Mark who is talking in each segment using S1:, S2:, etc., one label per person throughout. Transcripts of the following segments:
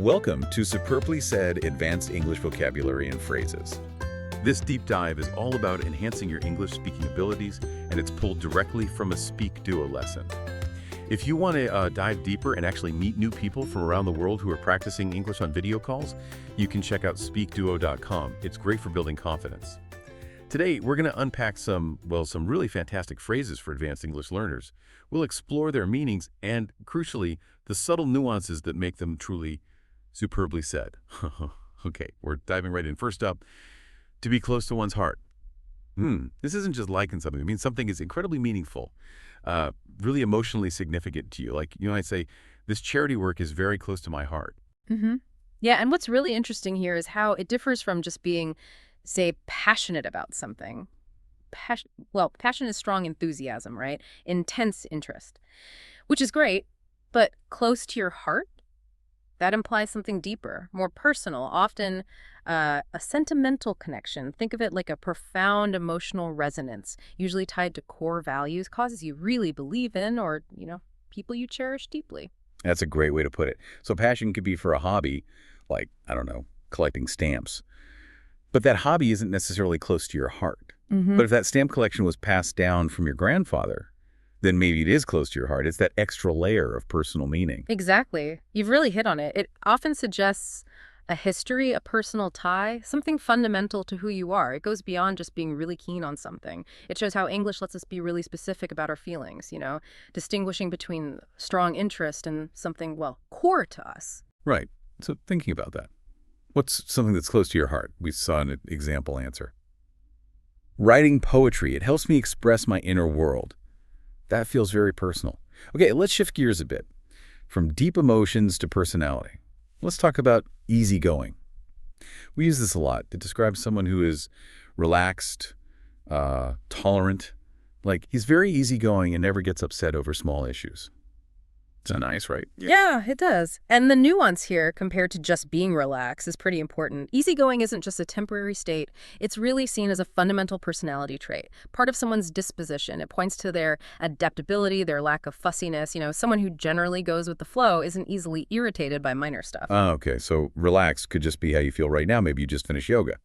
S1: Welcome to Superbly Said Advanced English Vocabulary and Phrases. This deep dive is all about enhancing your English speaking abilities, and it's pulled directly from a SpeakDuo lesson. If you want to dive deeper and actually meet new people from around the world who are practicing English on video calls, you can check out SpeakDuo.com. It's great for building confidence. Today, we're going to unpack some really fantastic phrases for advanced English learners. We'll explore their meanings and, crucially, the subtle nuances that make them truly superbly said. Okay, we're diving right in. First up, to be close to one's heart. This isn't just liking something. It means something is incredibly meaningful, really emotionally significant to you. Like, I say, this charity work is very close to my heart.
S2: Yeah, and what's really interesting here is how it differs from just being, say, passionate about something. Passion is strong enthusiasm, right? Intense interest, which is great, but close to your heart? That implies something deeper, more personal, often a sentimental connection. Think of it like a profound emotional resonance, usually tied to core values, causes you really believe in or, people you cherish deeply.
S1: That's a great way to put it. So passion could be for a hobby, like, I don't know, collecting stamps. But that hobby isn't necessarily close to your heart. But if that stamp collection was passed down from your grandfather, then maybe it is close to your heart. It's that extra layer of personal meaning.
S2: Exactly. You've really hit on it. It often suggests a history, a personal tie, something fundamental to who you are. It goes beyond just being really keen on something. It shows how English lets us be really specific about our feelings, distinguishing between strong interest and something, core to us.
S1: Right. So thinking about that. What's something that's close to your heart? We saw an example answer. Writing poetry. It helps me express my inner world. That feels very personal. Okay, let's shift gears a bit. From deep emotions to personality. Let's talk about easygoing. We use this a lot to describe someone who is relaxed, tolerant. Like, he's very easygoing and never gets upset over small issues. It's nice, right?
S2: Yeah, it does. And the nuance here, compared to just being relaxed, is pretty important. Easygoing isn't just a temporary state. It's really seen as a fundamental personality trait, part of someone's disposition. It points to their adaptability, their lack of fussiness. Someone who generally goes with the flow isn't easily irritated by minor stuff.
S1: Okay, so relaxed could just be how you feel right now. Maybe you just finished yoga.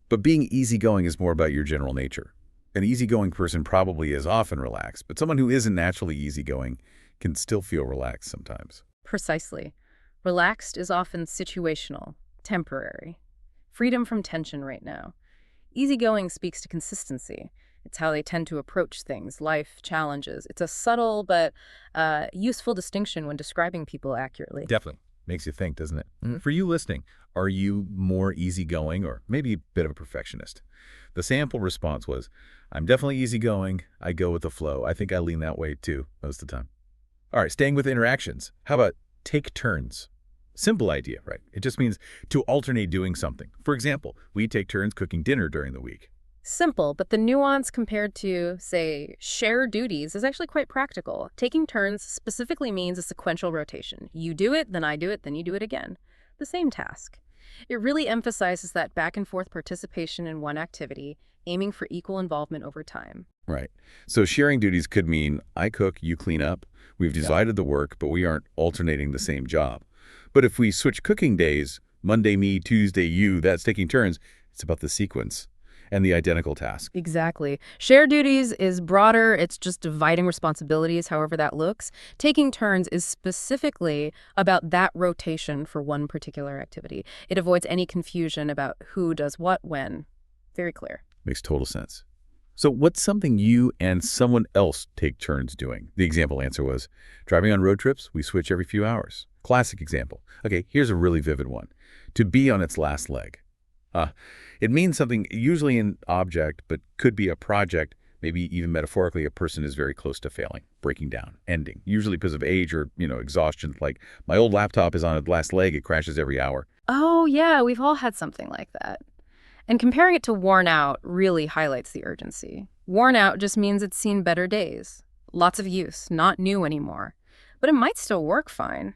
S1: But being easygoing is more about your general nature. An easygoing person probably is often relaxed, but someone who isn't naturally easygoing can still feel relaxed sometimes.
S2: Precisely. Relaxed is often situational, temporary. Freedom from tension right now. Easygoing speaks to consistency. It's how they tend to approach things, life, challenges. It's a subtle but useful distinction when describing people accurately.
S1: Definitely. Makes you think, doesn't it? For you listening, are you more easygoing or maybe a bit of a perfectionist? The sample response was, I'm definitely easygoing. I go with the flow. I think I lean that way too most of the time. All right, staying with interactions. How about take turns? Simple idea, right? It just means to alternate doing something. For example, we take turns cooking dinner during the week.
S2: Simple, but the nuance compared to, say, share duties is actually quite practical. Taking turns specifically means a sequential rotation. You do it, then I do it, then you do it again. The same task. It really emphasizes that back and forth participation in one activity, aiming for equal involvement over time.
S1: Right. So sharing duties could mean I cook, you clean up. We've divided the work, but we aren't alternating the same job. But if we switch cooking days, Monday me, Tuesday you, that's taking turns, it's about the sequence and the identical task.
S2: Exactly. Shared duties is broader. It's just dividing responsibilities, however that looks. Taking turns is specifically about that rotation for one particular activity. It avoids any confusion about who does what when. Very clear.
S1: Makes total sense. So what's something you and someone else take turns doing? The example answer was, driving on road trips, we switch every few hours. Classic example. Okay, here's a really vivid one. To be on its last leg. It means something usually an object, but could be a project, maybe even metaphorically a person is very close to failing, breaking down, ending, usually because of age or, exhaustion. Like, my old laptop is on its last leg, it crashes every hour.
S2: Oh, yeah, we've all had something like that. And comparing it to worn out really highlights the urgency. Worn out just means it's seen better days. Lots of use, not new anymore. But it might still work fine.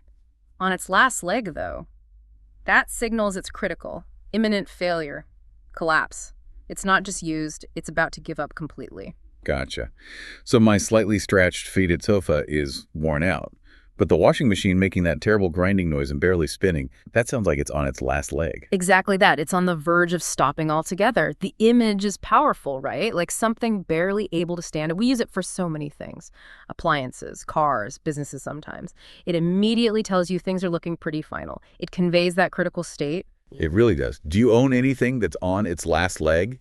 S2: On its last leg, though, that signals it's critical. Imminent failure. Collapse. It's not just used, it's about to give up completely.
S1: Gotcha. So my slightly stretched, faded sofa is worn out, But the washing machine making that terrible grinding noise and barely spinning, that sounds like it's on its last leg.
S2: Exactly that. It's on the verge of stopping altogether. The image is powerful, right? Like something barely able to stand. We use it for so many things. Appliances, cars, businesses sometimes. It immediately tells you things are looking pretty final. It conveys that critical state.
S1: It really does. Do you own anything that's on its last leg,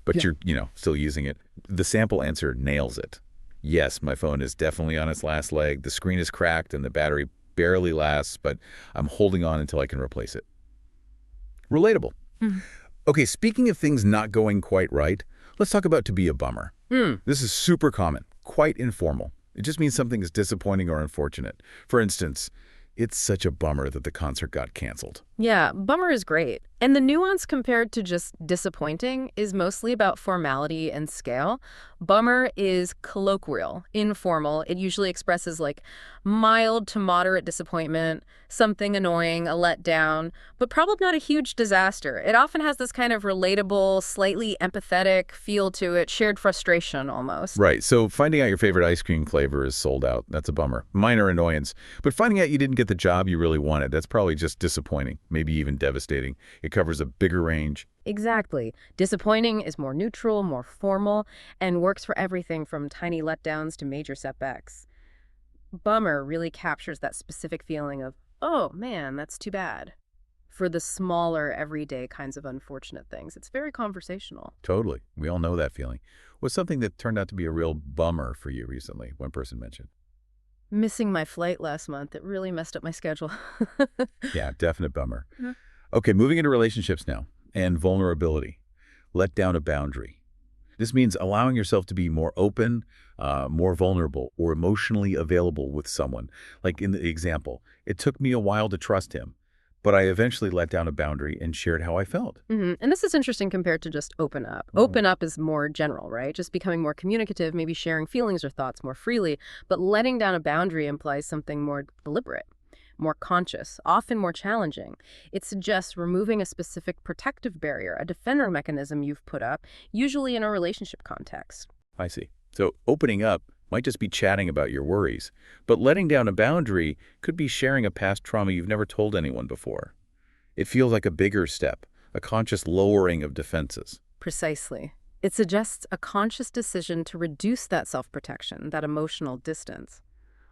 S1: but
S2: Yeah.
S1: you're, still using it? The sample answer nails it. Yes, my phone is definitely on its last leg. The screen is cracked and the battery barely lasts, but I'm holding on until I can replace it. Relatable.
S2: Mhm.
S1: Okay, speaking of things not going quite right, let's talk about to be a bummer. This is super common, quite informal. It just means something is disappointing or unfortunate. For instance, it's such a bummer that the concert got canceled.
S2: Yeah, bummer is great. And the nuance compared to just disappointing is mostly about formality and scale. Bummer is colloquial, informal. It usually expresses like mild to moderate disappointment, something annoying, a letdown, but probably not a huge disaster. It often has this kind of relatable, slightly empathetic feel to it, shared frustration almost.
S1: Right, so finding out your favorite ice cream flavor is sold out, that's a bummer. Minor annoyance. But finding out you didn't get the job you really wanted, that's probably just disappointing, maybe even devastating. It covers a bigger range.
S2: Exactly. Disappointing is more neutral, more formal, and works for everything from tiny letdowns to major setbacks. Bummer really captures that specific feeling of, oh man, that's too bad. For the smaller, everyday kinds of unfortunate things, it's very conversational.
S1: Totally. We all know that feeling. What's something that turned out to be a real bummer for you recently, one person mentioned?
S2: Missing my flight last month, it really messed up my schedule.
S1: Yeah, definite bummer.
S2: Mhm.
S1: Okay, moving into relationships now, and vulnerability. Let down a boundary. This means allowing yourself to be more open, more vulnerable, or emotionally available with someone. Like in the example, it took me a while to trust him, but I eventually let down a boundary and shared how I felt.
S2: And this is interesting compared to just open up.
S1: Mhm.
S2: Open up is more general, right? Just becoming more communicative, maybe sharing feelings or thoughts more freely. But letting down a boundary implies something more deliberate, more conscious, often more challenging. It suggests removing a specific protective barrier, a defender mechanism you've put up, usually in a relationship context.
S1: I see. So opening up might just be chatting about your worries, but letting down a boundary could be sharing a past trauma you've never told anyone before. It feels like a bigger step, a conscious lowering of defenses.
S2: Precisely. It suggests a conscious decision to reduce that self-protection, that emotional distance.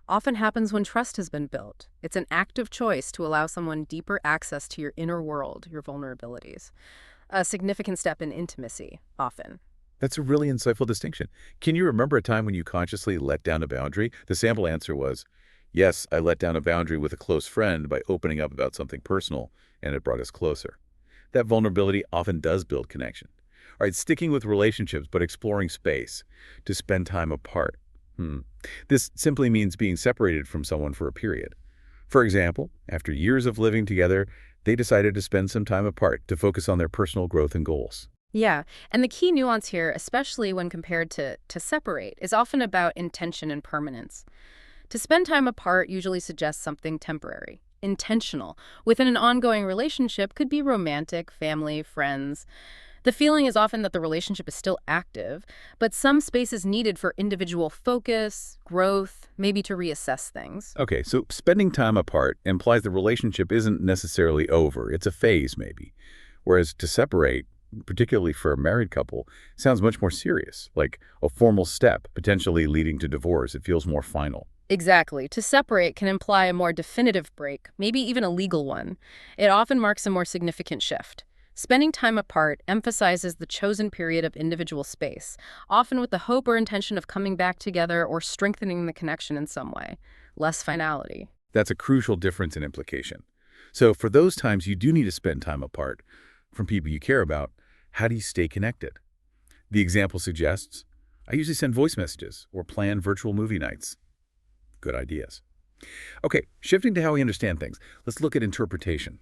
S2: Often happens when trust has been built. It's an active choice to allow someone deeper access to your inner world, your vulnerabilities. A significant step in intimacy, often.
S1: That's a really insightful distinction. Can you remember a time when you consciously let down a boundary? The sample answer was, yes, I let down a boundary with a close friend by opening up about something personal, and it brought us closer. That vulnerability often does build connection. All right, sticking with relationships, but exploring space to spend time apart. This simply means being separated from someone for a period. For example, after years of living together, they decided to spend some time apart to focus on their personal growth and goals.
S2: Yeah, and the key nuance here, especially when compared to separate, is often about intention and permanence. To spend time apart usually suggests something temporary, intentional. Within an ongoing relationship could be romantic, family, friends. The feeling is often that the relationship is still active, but some space is needed for individual focus, growth, maybe to reassess things.
S1: Okay, so spending time apart implies the relationship isn't necessarily over. It's a phase, maybe. Whereas to separate, particularly for a married couple, sounds much more serious, like a formal step, potentially leading to divorce. It feels more final.
S2: Exactly. To separate can imply a more definitive break, maybe even a legal one. It often marks a more significant shift. Spending time apart emphasizes the chosen period of individual space, often with the hope or intention of coming back together or strengthening the connection in some way. Less finality.
S1: That's a crucial difference in implication. So for those times you do need to spend time apart from people you care about, how do you stay connected? The example suggests, I usually send voice messages or plan virtual movie nights. Good ideas. Okay, shifting to how we understand things, let's look at interpretation.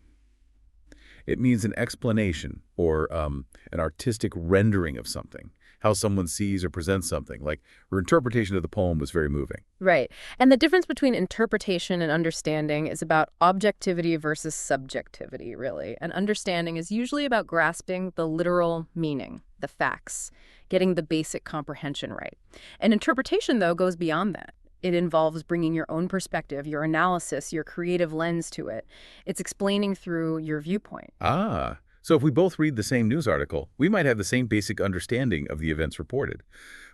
S1: It means an explanation or an artistic rendering of something, how someone sees or presents something. Like her interpretation of the poem was very moving.
S2: Right. And the difference between interpretation and understanding is about objectivity versus subjectivity, really. And understanding is usually about grasping the literal meaning, the facts, getting the basic comprehension right. And interpretation, though, goes beyond that. It involves bringing your own perspective, your analysis, your creative lens to it. It's explaining through your viewpoint.
S1: Ah, so if we both read the same news article, we might have the same basic understanding of the events reported.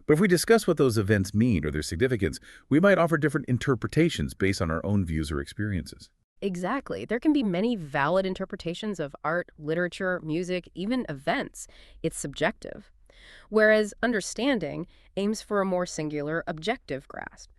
S1: But if we discuss what those events mean or their significance, we might offer different interpretations based on our own views or experiences.
S2: Exactly. There can be many valid interpretations of art, literature, music, even events. It's subjective. Whereas understanding aims for a more singular, objective grasp.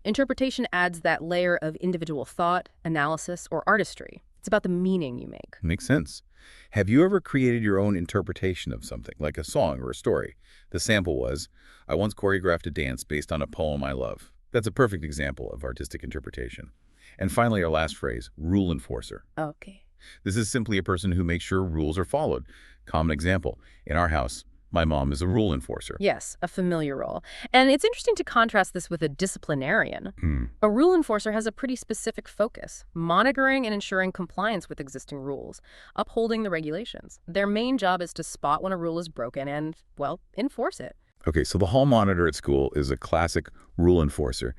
S2: Interpretation adds that layer of individual thought, analysis, or artistry. It's about the meaning you make.
S1: Makes sense. Have you ever created your own interpretation of something, like a song or a story? The sample was, I once choreographed a dance based on a poem I love. That's a perfect example of artistic interpretation. And finally, our last phrase, rule enforcer.
S2: Okay.
S1: This is simply a person who makes sure rules are followed. Common example, in our house, my mom is a rule enforcer.
S2: Yes, a familiar role. And it's interesting to contrast this with a disciplinarian. A rule enforcer has a pretty specific focus, monitoring and ensuring compliance with existing rules, upholding the regulations. Their main job is to spot when a rule is broken and, well, enforce it.
S1: Okay, so the hall monitor at school is a classic rule enforcer.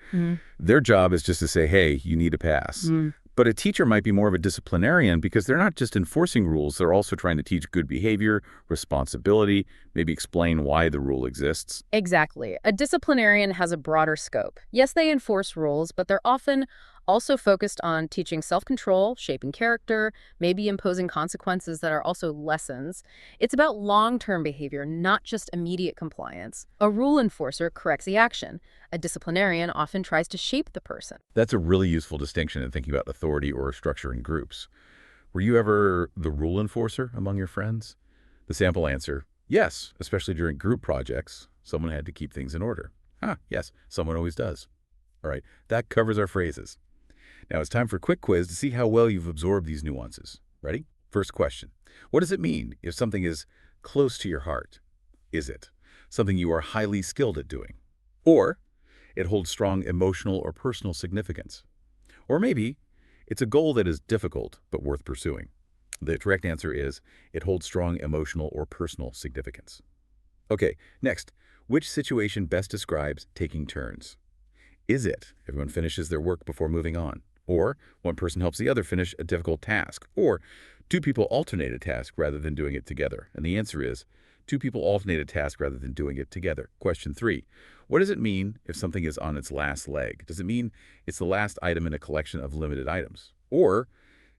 S1: Their job is just to say, hey, you need to pass. But a teacher might be more of a disciplinarian because they're not just enforcing rules, they're also trying to teach good behavior, responsibility, maybe explain why the rule exists.
S2: Exactly. A disciplinarian has a broader scope. Yes, they enforce rules, but they're often also focused on teaching self-control, shaping character, maybe imposing consequences that are also lessons. It's about long-term behavior, not just immediate compliance. A rule enforcer corrects the action. A disciplinarian often tries to shape the person.
S1: That's a really useful distinction in thinking about authority or structure in groups. Were you ever the rule enforcer among your friends? The sample answer, yes, especially during group projects. Someone had to keep things in order. Yes, someone always does. All right, that covers our phrases. Now it's time for a quick quiz to see how well you've absorbed these nuances. Ready? First question. What does it mean if something is close to your heart? Is it something you are highly skilled at doing? Or it holds strong emotional or personal significance? Or maybe it's a goal that is difficult but worth pursuing. The correct answer is it holds strong emotional or personal significance. Okay, next, which situation best describes taking turns? Is it everyone finishes their work before moving on? Or one person helps the other finish a difficult task? Or two people alternate a task rather than doing it together? And the answer is two people alternate a task rather than doing it together. Question 3. What does it mean if something is on its last leg? Does it mean it's the last item in a collection of limited items? Or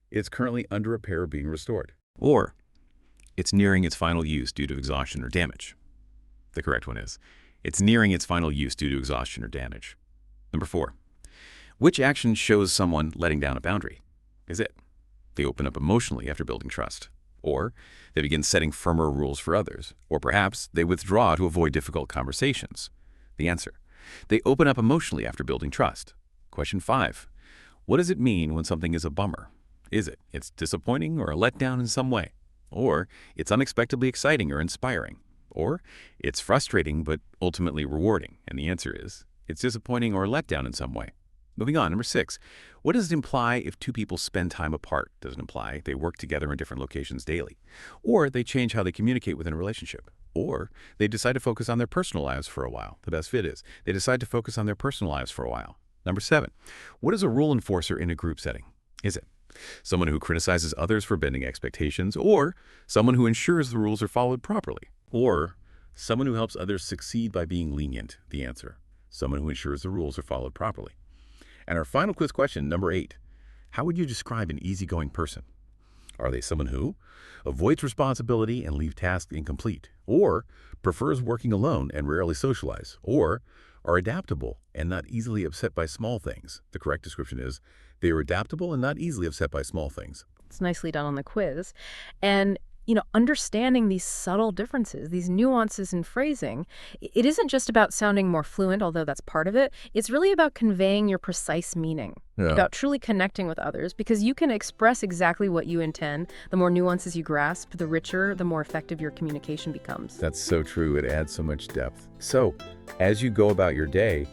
S1: it's currently under repair or being restored? Or it's nearing its final use due to exhaustion or damage? The correct one is it's nearing its final use due to exhaustion or damage. Number 4. Which action shows someone letting down a boundary? Is it they open up emotionally after building trust? Or they begin setting firmer rules for others? Or perhaps they withdraw to avoid difficult conversations? The answer, they open up emotionally after building trust. Question 5. What does it mean when something is a bummer? Is it it's disappointing or a letdown in some way? Or it's unexpectedly exciting or inspiring? Or it's frustrating but ultimately rewarding? And the answer is it's disappointing or a letdown in some way. Moving on, number 6. What does it imply if two people spend time apart? Does it imply they work together in different locations daily? Or they change how they communicate within a relationship? Or they decide to focus on their personal lives for a while? The best fit is they decide to focus on their personal lives for a while. Number 7. What is a rule enforcer in a group setting? Is it someone who criticizes others for bending expectations? Or someone who ensures the rules are followed properly? Or someone who helps others succeed by being lenient? The answer, someone who ensures the rules are followed properly. And our final quiz question, number 8. How would you describe an easygoing person? Are they someone who avoids responsibility and leaves tasks incomplete? Or prefers working alone and rarely socialize? Or are adaptable and not easily upset by small things? The correct description is they are adaptable and not easily upset by small things.
S2: It's nicely done on the quiz. And understanding these subtle differences, these nuances in phrasing, it isn't just about sounding more fluent, although that's part of it. It's really about conveying your precise meaning, about truly connecting with others, because you can express exactly what you intend. The more nuances you grasp, the richer, the more effective your communication becomes.
S1: That's so true. It adds so much depth. So, as you go about your day,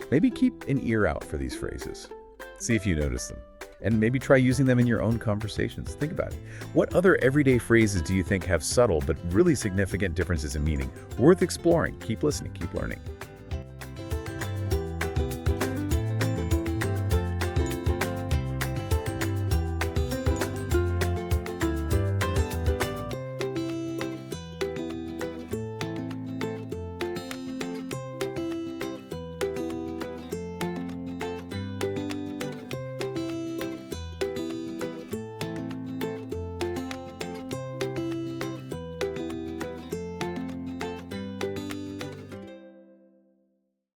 S1: maybe keep an ear out for these phrases. See if you notice them. And maybe try using them in your own conversations. Think about it. What other everyday phrases do you think have subtle but really significant differences in meaning? Worth exploring. Keep listening, keep learning.